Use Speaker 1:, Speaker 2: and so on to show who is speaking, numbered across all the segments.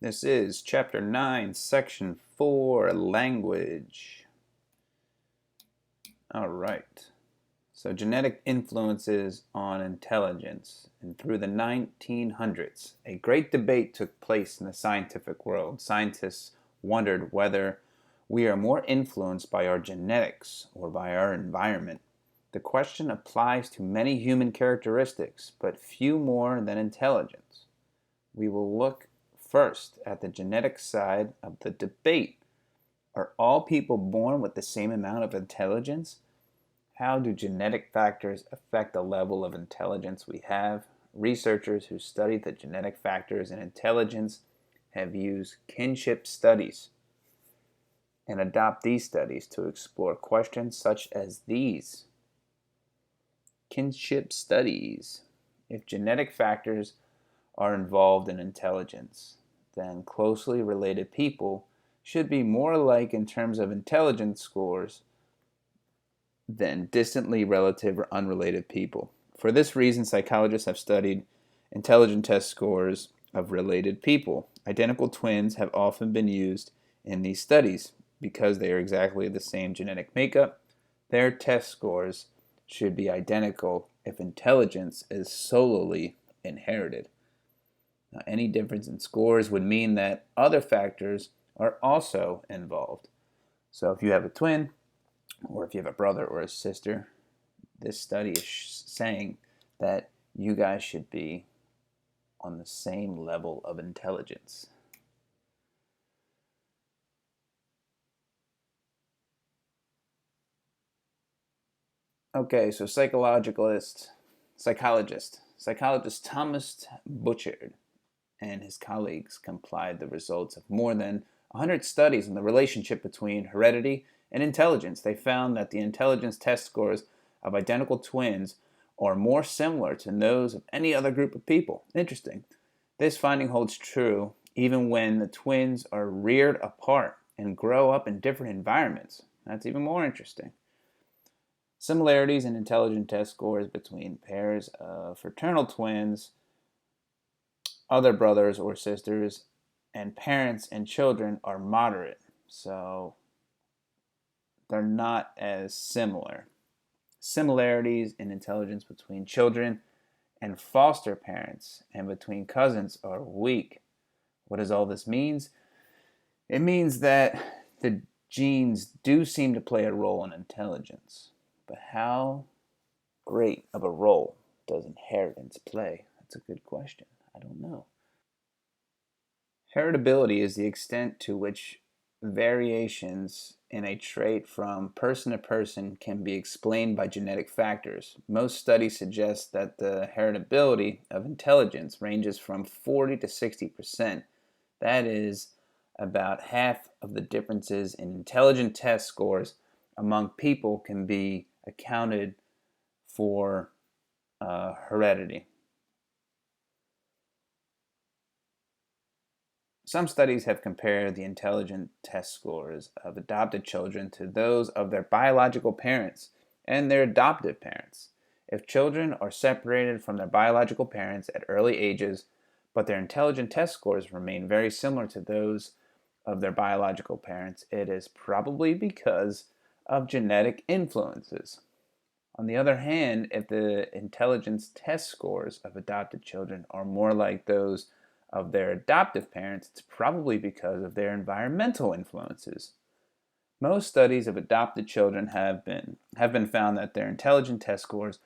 Speaker 1: This is Chapter 9, Section 4, Language. Alright, so genetic influences on intelligence. And through the 1900s, a great debate took place in the scientific world. Scientists wondered whether we are more influenced by our genetics or by our environment. The question applies to many human characteristics, but few more than intelligence. We will look first at the genetic side of the debate. Are all people born with the same amount of intelligence? How do genetic factors affect the level of intelligence we have? Researchers who study the genetic factors in intelligence have used kinship studies and adopt these studies to explore questions such as these. Kinship studies. If genetic factors are involved in intelligence, then closely related people should be more alike in terms of intelligence scores than distantly relative or unrelated people. For this reason, psychologists have studied intelligence test scores of related people. Identical twins have often been used in these studies because they are exactly the same genetic makeup. Their test scores should be identical if intelligence is solely inherited. Now, any difference in scores would mean that other factors are also involved. So if you have a twin, or if you have a brother or a sister, this study is saying that you guys should be on the same level of intelligence. Okay, so psychologist Thomas Butchard and his colleagues compiled the results of more than 100 studies on the relationship between heredity and intelligence. They found that the intelligence test scores of identical twins are more similar to those of any other group of people. Interesting. This finding holds true even when the twins are reared apart and grow up in different environments. That's even more interesting. Similarities in intelligence test scores between pairs of fraternal twins, other brothers or sisters, and parents and children are moderate. So they're not as similar. Similarities in intelligence between children and foster parents and between cousins are weak. What does all this mean? It means that the genes do seem to play a role in intelligence. But how great of a role does inheritance play? That's a good question. I don't know. Heritability is the extent to which variations in a trait from person to person can be explained by genetic factors. Most studies suggest that the heritability of intelligence ranges from 40 to 60%. That is about half of the differences in intelligence test scores among people can be accounted for heredity. Some studies have compared the intelligence test scores of adopted children to those of their biological parents and their adoptive parents. If children are separated from their biological parents at early ages, but their intelligence test scores remain very similar to those of their biological parents, it is probably because of genetic influences. On the other hand, if the intelligence test scores of adopted children are more like those of their adoptive parents, it's probably because of their environmental influences. Most studies of adopted children have been found that their intelligence test scores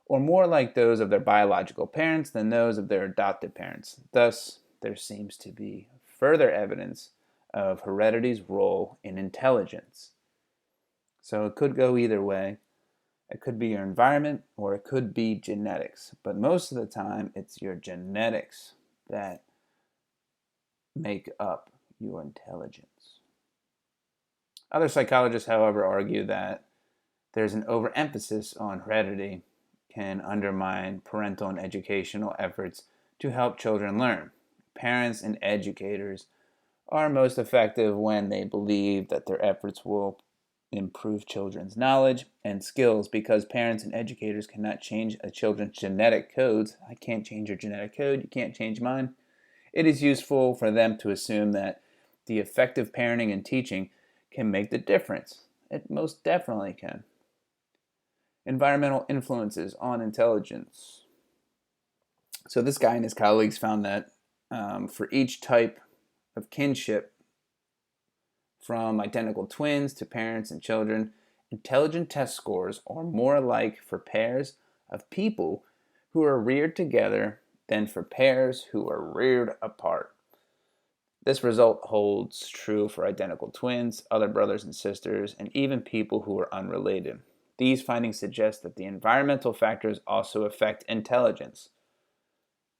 Speaker 1: are more like those of their biological parents than those of their adoptive parents. Thus, there seems to be further evidence of heredity's role in intelligence. So it could go either way. It could be your environment or it could be genetics. But most of the time, it's your genetics that make up your intelligence. Other psychologists, however, argue that there's an overemphasis on heredity can undermine parental and educational efforts to help children learn. Parents and educators are most effective when they believe that their efforts will improve children's knowledge and skills because parents and educators cannot change a children's genetic codes. I can't change your genetic code. You can't change mine. it is useful for them to assume that the effective parenting and teaching can make the difference. It most definitely can. Environmental influences on intelligence. So this guy and his colleagues found that for each type of kinship, from identical twins to parents and children, intelligent test scores are more alike for pairs of people who are reared together than for pairs who are reared apart. This result holds true for identical twins, other brothers and sisters, and even people who are unrelated. These findings suggest that the environmental factors also affect intelligence.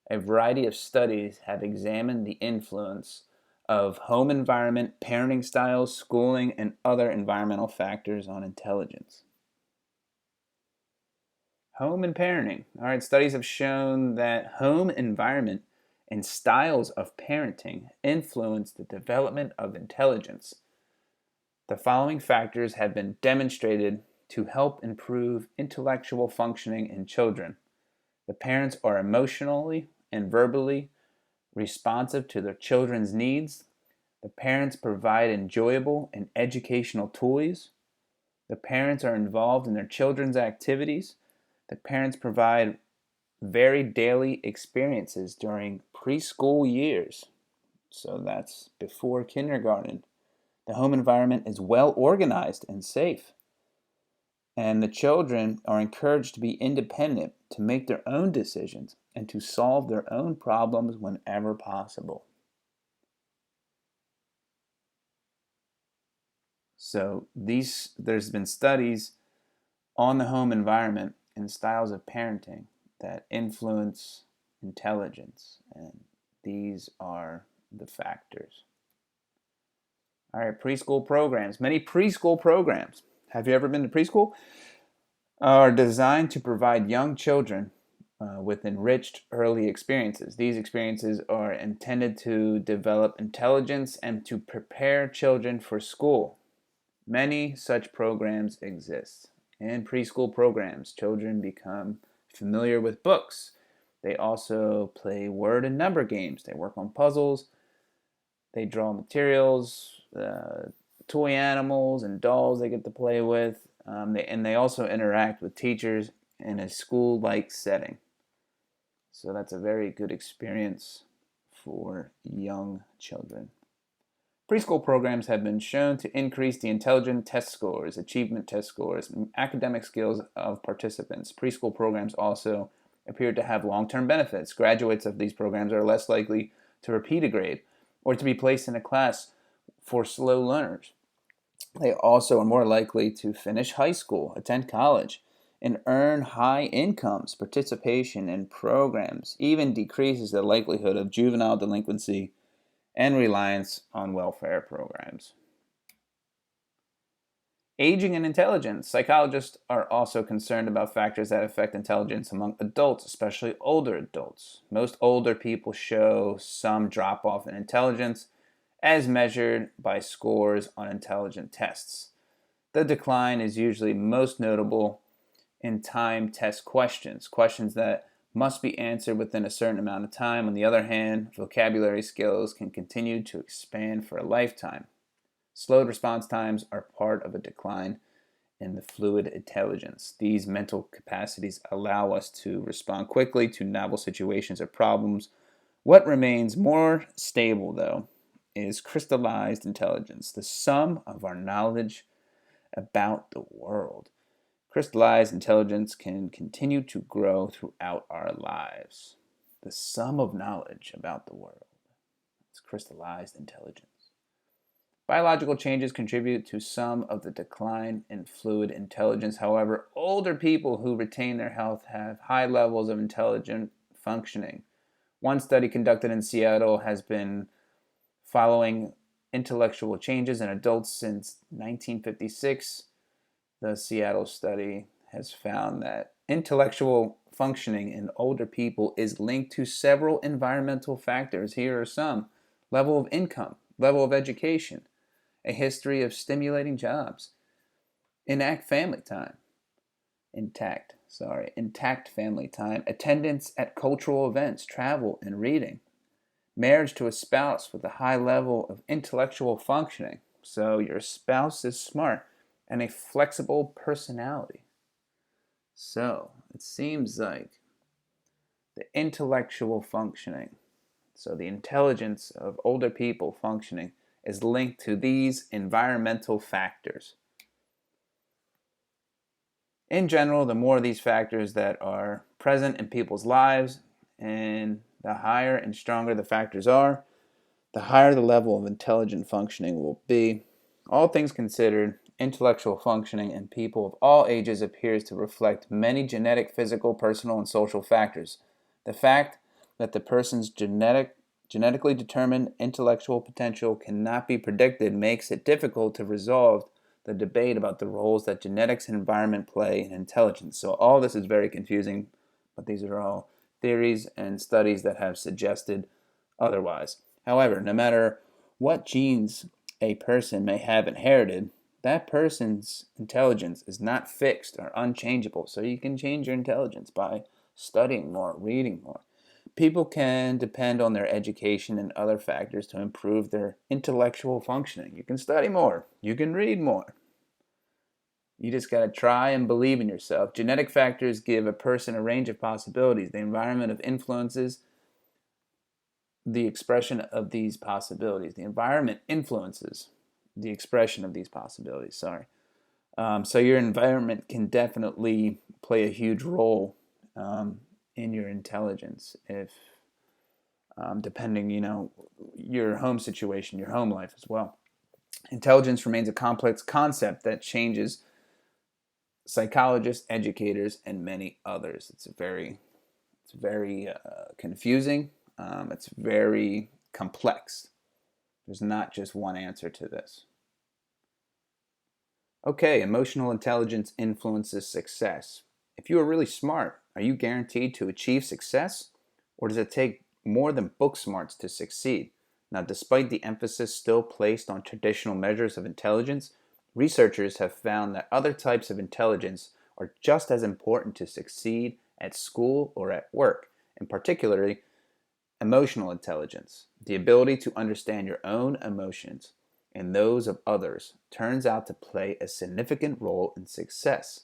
Speaker 1: A variety of studies have examined the influence of home environment, parenting styles, schooling, and other environmental factors on intelligence. Home and parenting. All right, studies have shown that home environment and styles of parenting influence the development of intelligence. The following factors have been demonstrated to help improve intellectual functioning in children. The parents are emotionally and verbally responsive to their children's needs. The parents provide enjoyable and educational toys. The parents are involved in their children's activities. The parents provide varied daily experiences during preschool years. So that's before kindergarten. The home environment is well organized and safe. And the children are encouraged to be independent, to make their own decisions, and to solve their own problems whenever possible. So there's been studies on the home environment and styles of parenting that influence intelligence, and these are the factors. All right, preschool programs. Many preschool programs, have you ever been to preschool? Are designed to provide young children with enriched early experiences. These experiences are intended to develop intelligence and to prepare children for school. Many such programs exist. In preschool programs, children become familiar with books. They also play word and number games. They work on puzzles. They draw materials, toy animals, and dolls they get to play with. They also interact with teachers in a school-like setting. So that's a very good experience for young children. Preschool programs have been shown to increase the intelligence test scores, achievement test scores, and academic skills of participants. Preschool programs also appear to have long-term benefits. Graduates of these programs are less likely to repeat a grade or to be placed in a class for slow learners. They also are more likely to finish high school, attend college, and earn high incomes. Participation in programs even decreases the likelihood of juvenile delinquency and reliance on welfare programs. Aging and intelligence. Psychologists are also concerned about factors that affect intelligence among adults, especially older adults. Most older people show some drop off in intelligence as measured by scores on intelligence tests. The decline is usually most notable in time test questions, questions that must be answered within a certain amount of time. On the other hand, vocabulary skills can continue to expand for a lifetime. Slowed response times are part of a decline in the fluid intelligence. These mental capacities allow us to respond quickly to novel situations or problems. What remains more stable, though, is crystallized intelligence, the sum of our knowledge about the world. Crystallized intelligence can continue to grow throughout our lives. The sum of knowledge about the world. It's crystallized intelligence. Biological changes contribute to some of the decline in fluid intelligence. However, older people who retain their health have high levels of intelligent functioning. One study conducted in Seattle has been following intellectual changes in adults since 1956. The Seattle study has found that intellectual functioning in older people is linked to several environmental factors. Here are some: level of income, level of education, a history of stimulating jobs, intact family time, intact family time, attendance at cultural events, travel and reading, Marriage to a spouse with a high level of intellectual functioning. So your spouse is smart and a flexible personality. So it seems like the intellectual functioning, so the intelligence of older people functioning, is linked to these environmental factors. In general, the more of these factors that are present in people's lives, and the higher and stronger the factors are, the higher the level of intelligent functioning will be. All things considered, intellectual functioning in people of all ages appears to reflect many genetic, physical, personal, and social factors. The fact that the person's genetically determined intellectual potential cannot be predicted makes it difficult to resolve the debate about the roles that genetics and environment play in intelligence. So all this is very confusing, but these are all theories and studies that have suggested otherwise. However, no matter what genes a person may have inherited, that person's intelligence is not fixed or unchangeable. So you can change your intelligence by studying more, reading more. People can depend on their education and other factors to improve their intellectual functioning. You can study more. You can read more. You just got to try and believe in yourself. Genetic factors give a person a range of possibilities. The environment of influences the expression of these possibilities. The environment influences the expression of these possibilities. So your environment can definitely play a huge role in your intelligence, if depending, your home situation, your home life as well. Intelligence remains a complex concept that changes psychologists, educators, and many others. It's very confusing. It's very complex. There's not just one answer to this. Okay, emotional intelligence influences success. If you are really smart, are you guaranteed to achieve success? Or does it take more than book smarts to succeed? Now, despite the emphasis still placed on traditional measures of intelligence, researchers have found that other types of intelligence are just as important to succeed at school or at work, and particularly emotional intelligence. The ability to understand your own emotions and those of others turns out to play a significant role in success.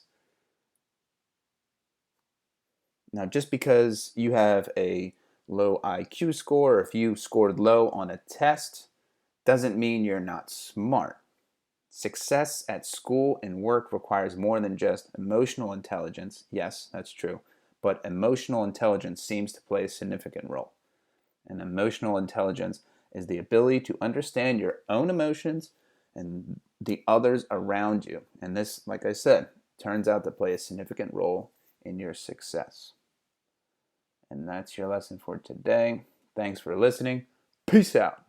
Speaker 1: Now, just because you have a low IQ score, or if you scored low on a test, doesn't mean you're not smart. Success at school and work requires more than just emotional intelligence. Yes, that's true. But emotional intelligence seems to play a significant role. And emotional intelligence is the ability to understand your own emotions and the others around you. And this, like I said, turns out to play a significant role in your success. And that's your lesson for today. Thanks for listening. Peace out.